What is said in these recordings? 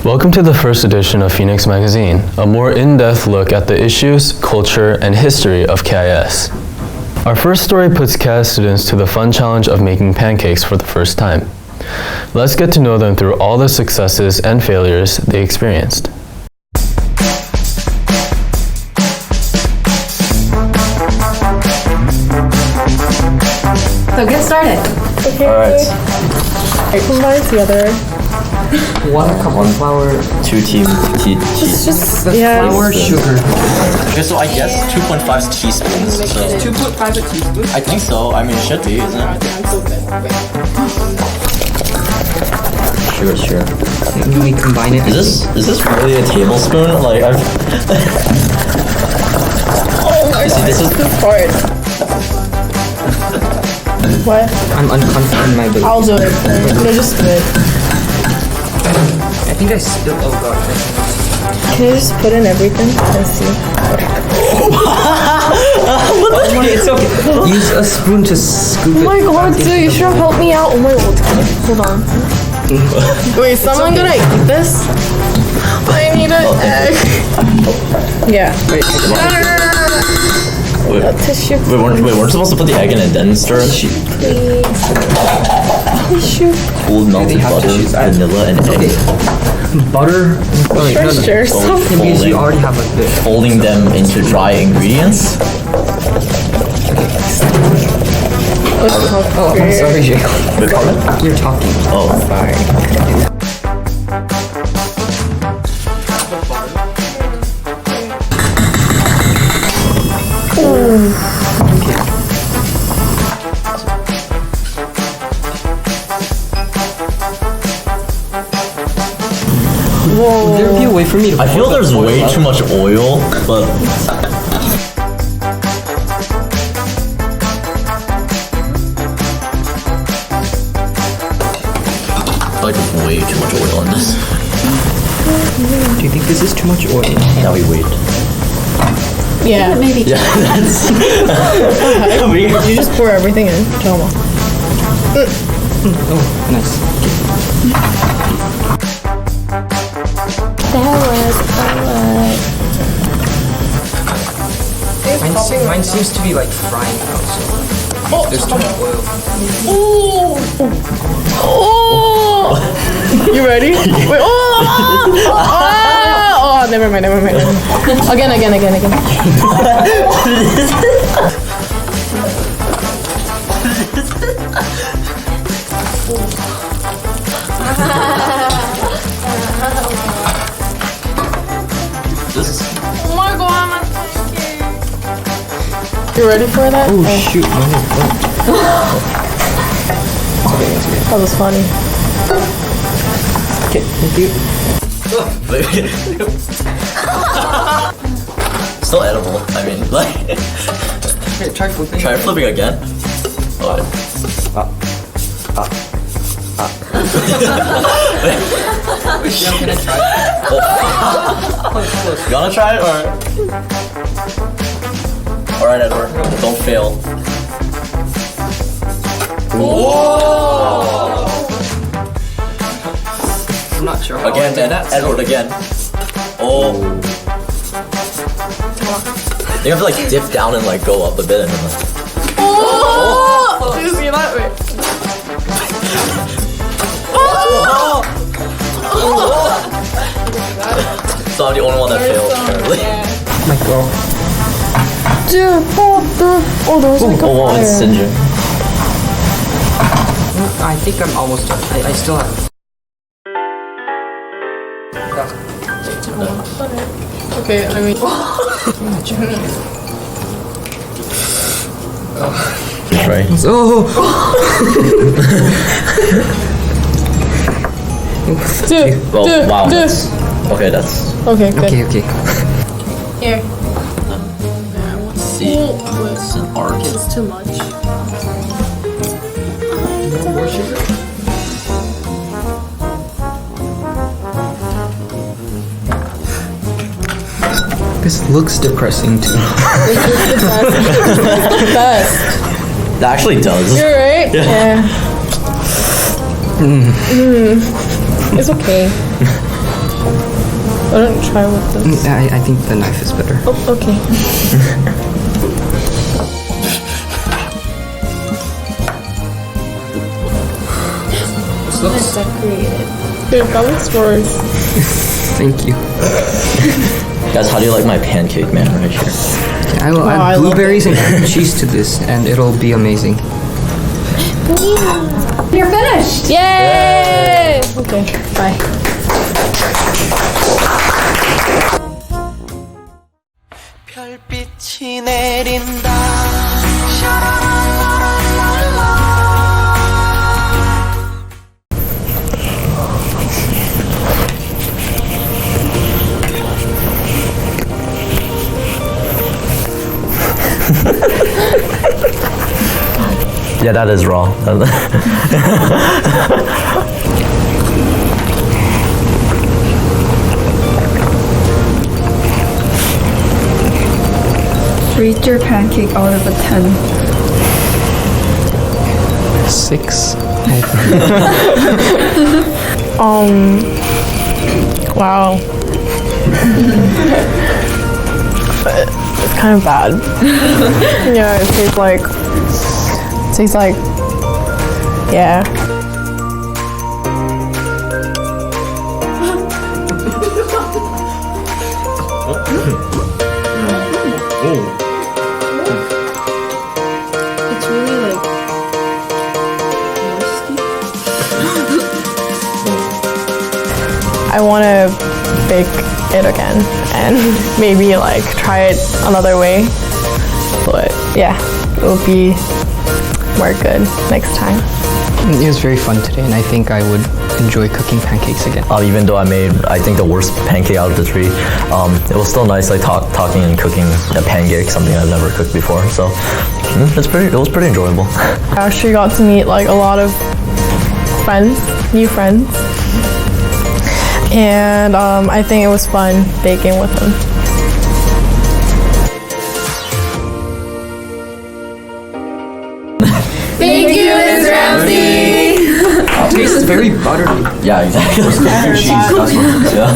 Welcome to the first edition of Phoenix Magazine, a more in-depth look at the issues, culture, and history of KIS. Our first story puts KIS students to the fun challenge of making pancakes for the first time. Let's get to know them through all the successes and failures they experienced. So get started. Okay. All right. I combine together. 1 cup of flour, 2 Just flour, sugar. Okay, so I guess 2.5 teaspoons. So 2.5 a teaspoon. I think so. I mean, it should be, isn't it? I'm so good. Sure. Maybe we combine it. Is this really a tablespoon? Like I've. Oh my See, this is This is hard. What? I'm unconfident in my ability. I'll do it. No, just do it. I think I spilled. Oh god. Can you just put in everything? Let's see. It's okay. Use a spoon to scoop Oh it. my god, dude, you should have helped me out. Oh my god. Hold on. Wait, is someone gonna eat this? I need an egg. Yeah. Wait, A tissue. we're supposed to put the egg in and then stir it. Please. Tissue. Cooled melted have butter, tissues. vanilla, and egg. Butter. Sure. So Because you already have like this. Folding them into dry ingredients. Oh, I'm sorry, Jake. Wait, pardon? You're talking. Oh, sorry. Would there be a way for me to I feel there's way too much oil, but like way too much oil in this. Do you think this is too much oil? Now we wait. Yeah. Maybe. Yeah, that's. You just pour everything in. Toma. Oh, nice. Mine seems to be like frying out, so there's too much oil. Oh! You ready? Wait. Oh, never mind. Again. Oh my god, I'm scared. You ready for that? Oh shoot, That was funny. Okay, thank you. Still edible. I mean, like. Hey, try flipping. Try flipping again. Oh. Yeah, I'm gonna try. You wanna try it or? Alright, Edward. Don't fail. Whoa! I'm not sure. Again, Edward, again. Oh. You have to like dip down and like go up a bit and then like. Oh! Did you see that? Wait. So I'm the only one that failed, apparently. My god. Dude, oh, there was like a Oh, wow, it's fire. singeing. I think I'm almost done. I still have. Okay, I mean. Try. Oh! Dude, Well, wow. dude. That's, okay, that's. Okay, good. Okay. Here. Let's see. It's an art. It's too much. More sugar? This looks depressing too. It's the best. That actually does. You're right? Yeah. It's okay. don't try with this. I think the knife is better. Oh, okay. Looks Decorated. Dude, that looks worse. Thank you. Guys, how do you like my pancake, man, right here? Okay, I will I add love blueberries and cream cheese to this, and it'll be amazing. You're finished. Yay! Okay, bye. 별빛이 내린다. Yeah, that is raw. Rate your pancake out of a 10. 6. Wow. It's kind of bad. Yeah, it tastes like, yeah. It's really like musty. I want to bake it again and maybe like try it another way. But yeah, it will be more good next time. It was very fun today, and I think I would enjoy cooking pancakes again. Even though I made, I think, the worst pancake out of the three, it was still nice, like talking and cooking a pancake, something I've never cooked before. So it was pretty enjoyable. I actually got to meet like a lot of friends, new friends, and I think it was fun baking with them. Thank you, Ms. Ramsey. It tastes very buttery. Yeah, exactly. Yeah.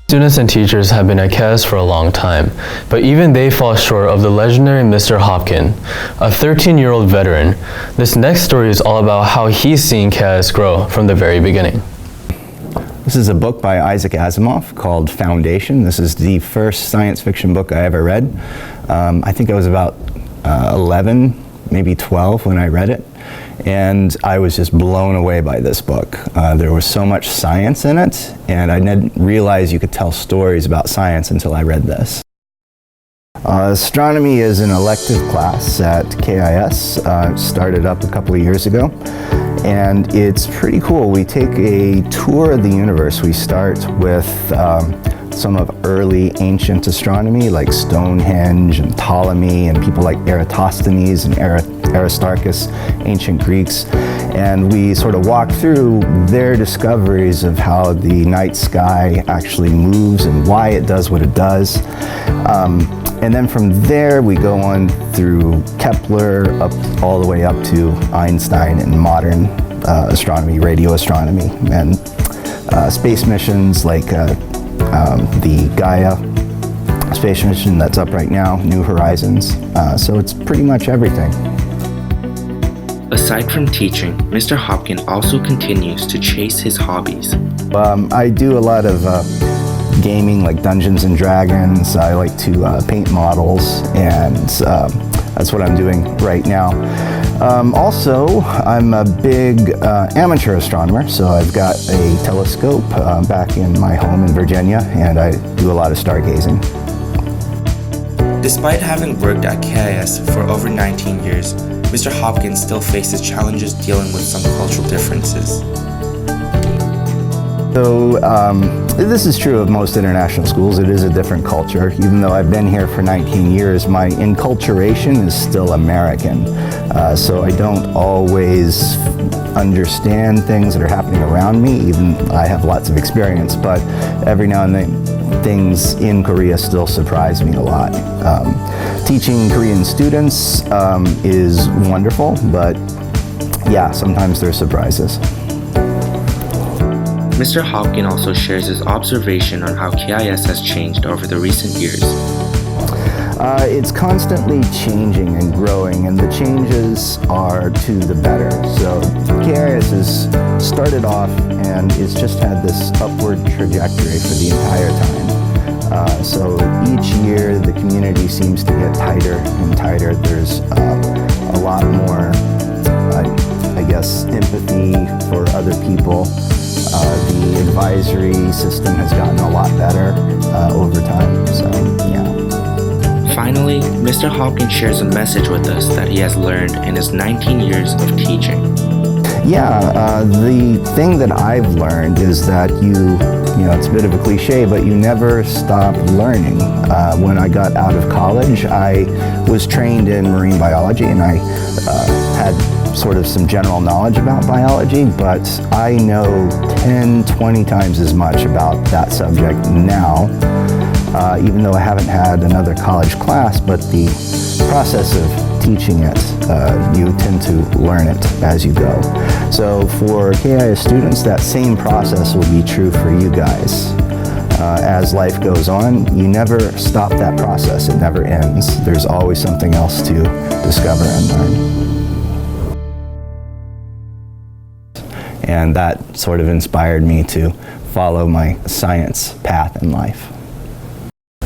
Students and teachers have been at KS for a long time, but even they fall short of the legendary Mr. Hopkin, a 13-year-old veteran. This next story is all about how he's seen KS grow from the very beginning. This is a book by Isaac Asimov called Foundation. This is the first science fiction book I ever read. I think I was about 11, maybe 12 when I read it. And I was just blown away by this book. There was so much science in it, and I didn't realize you could tell stories about science until I read this. Astronomy is an elective class at KIS. It started up a couple of years ago, and it's pretty cool. We take a tour of the universe. We start with some of early ancient astronomy like Stonehenge and Ptolemy and people like Eratosthenes and Aristarchus, ancient Greeks, and we sort of walk through their discoveries of how the night sky actually moves and why it does what it does. And then from there we go on through Kepler up all the way up to Einstein and modern astronomy, radio astronomy, and space missions like the Gaia space mission that's up right now, New Horizons. So it's pretty much everything. Aside from teaching, Mr. Hopkin also continues to chase his hobbies. I do a lot of gaming like Dungeons and Dragons. I like to paint models, and that's what I'm doing right now. Also, I'm a big amateur astronomer, so I've got a telescope back in my home in Virginia, and I do a lot of stargazing. Despite having worked at KIS for over 19 years, Mr. Hopkins still faces challenges dealing with some cultural differences. So this is true of most international schools. It is a different culture. Even though I've been here for 19 years, my enculturation is still American. So I don't always understand things that are happening around me. Even I have lots of experience, but every now and then things in Korea still surprise me a lot. Teaching Korean students is wonderful, but yeah, sometimes there are surprises. Mr. Hopkin also shares his observation on how KIS has changed over the recent years. It's constantly changing and growing, and the changes are to the better. So KIS has started off and it's just had this upward trajectory for the entire time. So each year the community seems to get tighter and tighter. There's a lot more, I guess, empathy for other people. The advisory system has gotten a lot better over time, so yeah. Finally, Mr. Hopkins shares a message with us that he has learned in his 19 years of teaching. Yeah, the thing that I've learned is that you know, it's a bit of a cliche, but you never stop learning. When I got out of college, I was trained in marine biology, and I had sort of some general knowledge about biology, but I know 10, 20 times as much about that subject now, even though I haven't had another college class, but the process of teaching it, you tend to learn it as you go. So for KIS students, that same process will be true for you guys. As life goes on, you never stop that process. It never ends. There's always something else to discover and learn. And that sort of inspired me to follow my science path in life.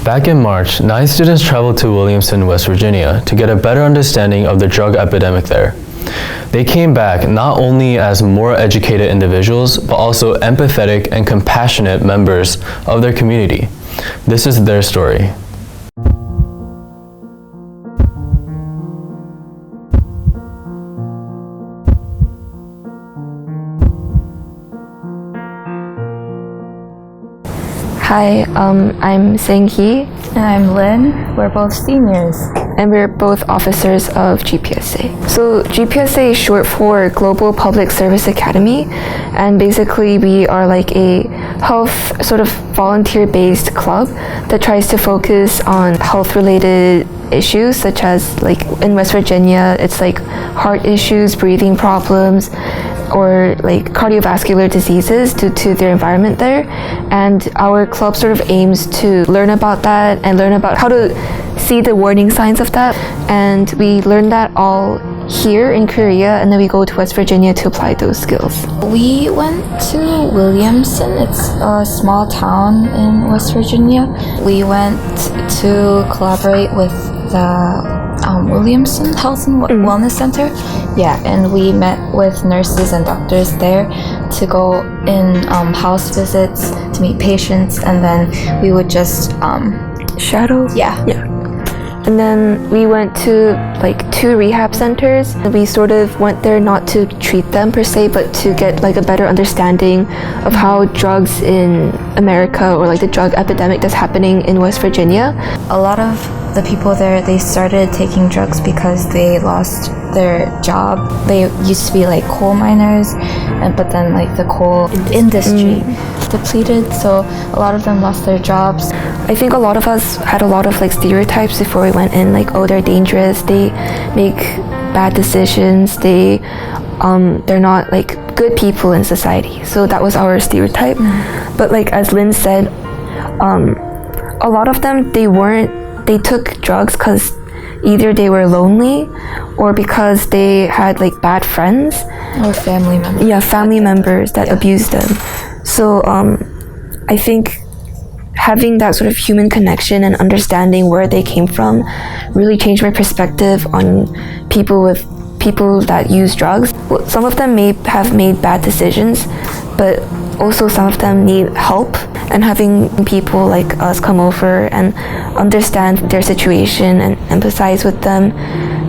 Back in March, 9 students traveled to Williamson, West Virginia to get a better understanding of the drug epidemic there. They came back not only as more educated individuals, but also empathetic and compassionate members of their community. This is their story. Hi, I'm Sang-hee. And I'm Lynn. We're both seniors. And we're both officers of GPSA. So GPSA is short for Global Public Service Academy, and basically we are like a health sort of volunteer-based club that tries to focus on health-related issues, such as like in West Virginia, it's like heart issues, breathing problems, or like cardiovascular diseases due to their environment there. And our club sort of aims to learn about that and learn about how to see the warning signs of that. And we learn that all here in Korea, and then we go to West Virginia to apply those skills. We went to Williamson. It's a small town in West Virginia. We went to collaborate with the Williamson Health and Wellness Center. Yeah, and we met with nurses and doctors there to go in house visits to meet patients, and then we would just Shadow? Yeah. And then we went to like 2 rehab centers. We sort of went there not to treat them per se, but to get like a better understanding of how drugs in America, or like the drug epidemic that's happening in West Virginia. A lot of the people there, they started taking drugs because they lost their job. They used to be like coal miners, but then like the coal industry depleted, so a lot of them lost their jobs. I think a lot of us had a lot of like stereotypes before we went in, like, oh, they're dangerous, they make bad decisions, they're not like good people in society. So that was our stereotype. But like as Lynn said, a lot of them, they took drugs because either they were lonely or because they had like bad friends Or family members. Yeah, family members that abused them. So I think having that sort of human connection and understanding where they came from really changed my perspective on people that use drugs. Well, some of them may have made bad decisions, but also some of them need help, and having people like us come over and understand their situation and empathize with them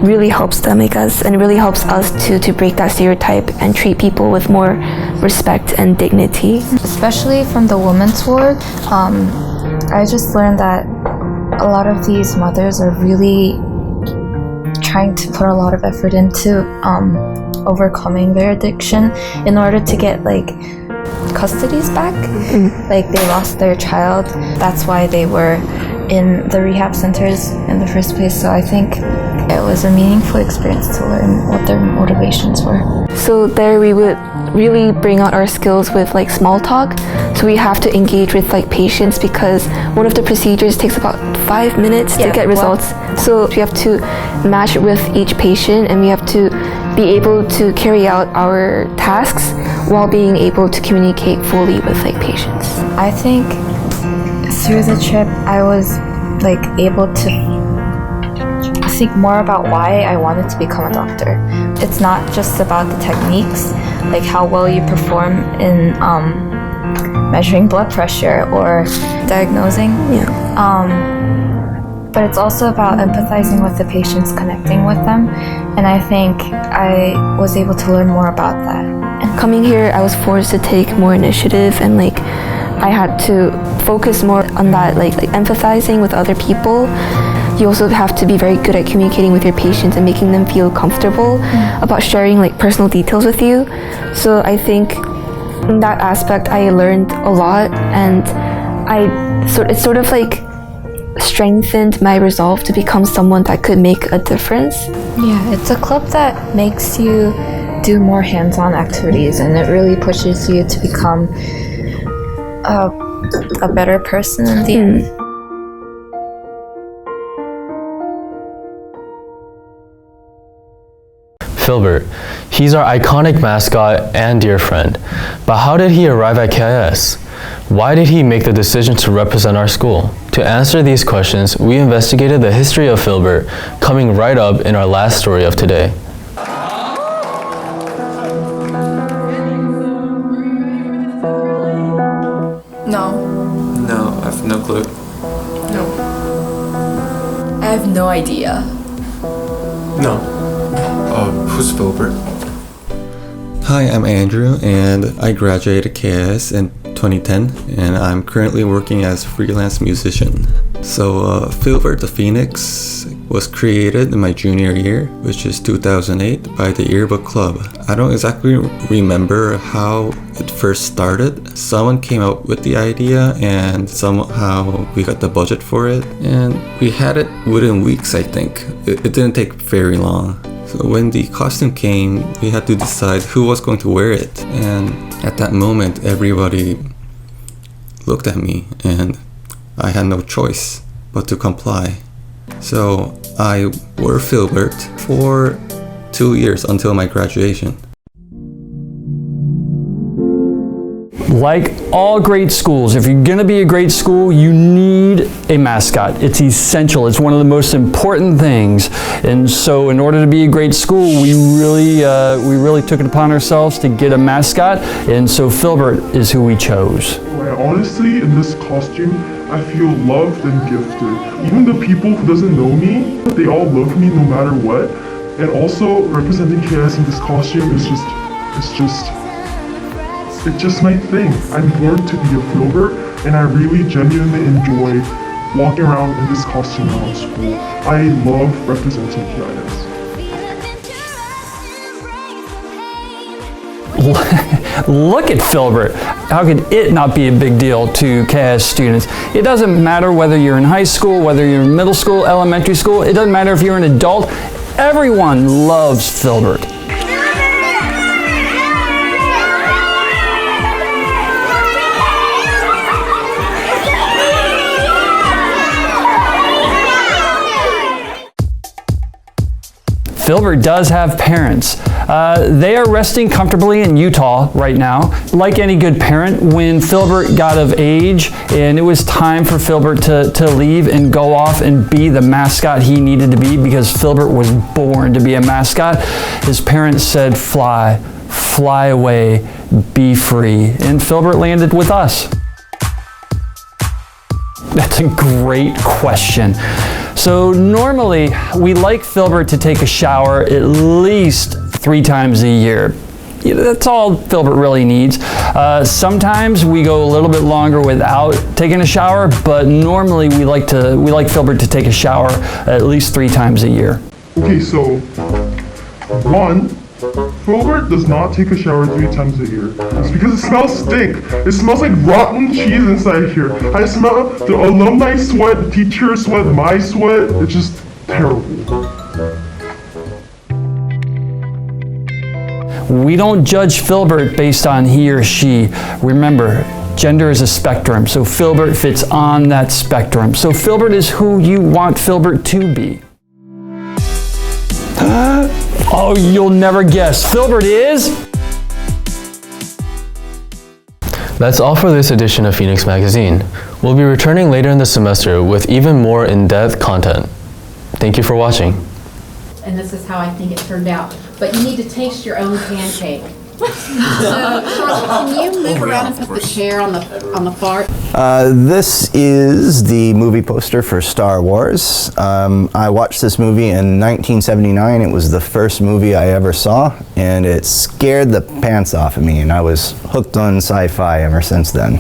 really helps them, and it really helps us to break that stereotype and treat people with more respect and dignity. Especially from the women's ward, I just learned that a lot of these mothers are really trying to put a lot of effort into overcoming their addiction in order to get like custodies back. Like they lost their child. That's why they were in the rehab centers in the first place. So I think it was a meaningful experience to learn what their motivations were. So there we would really bring out our skills with like small talk. So we have to engage with like patients because one of the procedures takes about 5 minutes to get results. So we have to match with each patient and we have to be able to carry out our tasks while being able to communicate fully with like patients. I think through the trip I was like able to think more about why I wanted to become a doctor. It's not just about the techniques, like how well you perform in measuring blood pressure or diagnosing. But it's also about empathizing with the patients, connecting with them, and I think I was able to learn more about that. And coming here, I was forced to take more initiative and like I had to focus more on that, like empathizing with other people. You also have to be very good at communicating with your patients and making them feel comfortable about sharing like personal details with you. So I think in that aspect I learned a lot, and it sort of like strengthened my resolve to become someone that could make a difference. Yeah, it's a club that makes you do more hands-on activities, and it really pushes you to become a better person in the end. Filbert. He's our iconic mascot and dear friend. But how did he arrive at KIS? Why did he make the decision to represent our school? To answer these questions, we investigated the history of Filbert, coming right up in our last story of today. No, I have no clue. No. I have no idea. No. Who's Filbert? Hi, I'm Andrew, and I graduated KIS in 2010, and I'm currently working as a freelance musician. So, Filbert the Phoenix was created in my junior year, which is 2008, by the Yearbook Club. I don't exactly remember how it first started. Someone came up with the idea, and somehow we got the budget for it, and we had it within weeks, I think. It didn't take very long. So when the costume came, we had to decide who was going to wear it. And at that moment, everybody looked at me and I had no choice but to comply. So I wore Filbert for 2 years until my graduation. Like all great schools, if you're gonna be a great school, you need a mascot. It's essential. It's one of the most important things. And so in order to be a great school, we really took it upon ourselves to get a mascot. And so Filbert is who we chose. Honestly, in this costume, I feel loved and gifted. Even the people who doesn't know me, they all love me no matter what. And also representing KIS in this costume is it's just my thing. I'm born to be a Filbert, and I really genuinely enjoy walking around in this costume around school. I love representing KIS. Look at Filbert. How could it not be a big deal to KIS students? It doesn't matter whether you're in high school, whether you're in middle school, elementary school. It doesn't matter if you're an adult. Everyone loves Filbert. Filbert does have parents. They are resting comfortably in Utah right now. Like any good parent, when Filbert got of age and it was time for Filbert to leave and go off and be the mascot he needed to be, because Filbert was born to be a mascot, his parents said, fly away, be free. And Filbert landed with us. That's a great question. So normally we like Filbert to take a shower at least 3 times a year. That's all Filbert really needs. Sometimes we go a little bit longer without taking a shower, but normally we like Filbert to take a shower at least 3 times a year. Okay, so 1, Filbert does not take a shower 3 times a year. It's because it smells stink. It smells like rotten cheese inside here. I smell the alumni sweat, the teacher sweat, my sweat. It's just terrible. We don't judge Filbert based on he or she. Remember, gender is a spectrum, so Filbert fits on that spectrum. So Filbert is who you want Filbert to be. Oh, you'll never guess. Filbert is... That's all for this edition of Phoenix Magazine. We'll be returning later in the semester with even more in-depth content. Thank you for watching. And this is how I think it turned out. But you need to taste your own pancake. So, can you move around and put the chair on the far? This is the movie poster for Star Wars. I watched this movie in 1979. It was the first movie I ever saw, and it scared the pants off of me, and I was hooked on sci-fi ever since then.